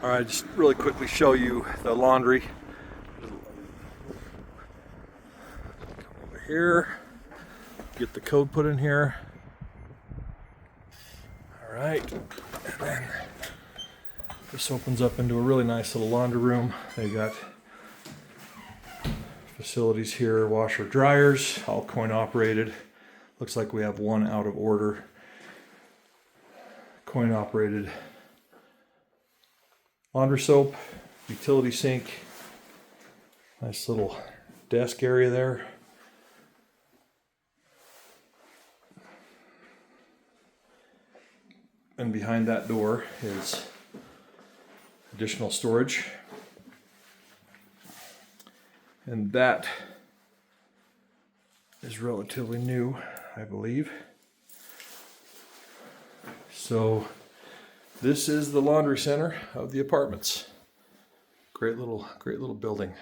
All right, just really quickly show you the laundry. Come over here, get the code put in here. All right, and then this opens up into a really nice little laundry room. They got facilities here, washer dryers, all coin operated. Looks like we have one out of order, coin operated laundry soap, utility sink, nice little desk area there. And behind that door is additional storage. And that is relatively new, I believe. So this is the laundry center of the apartments. Great little building.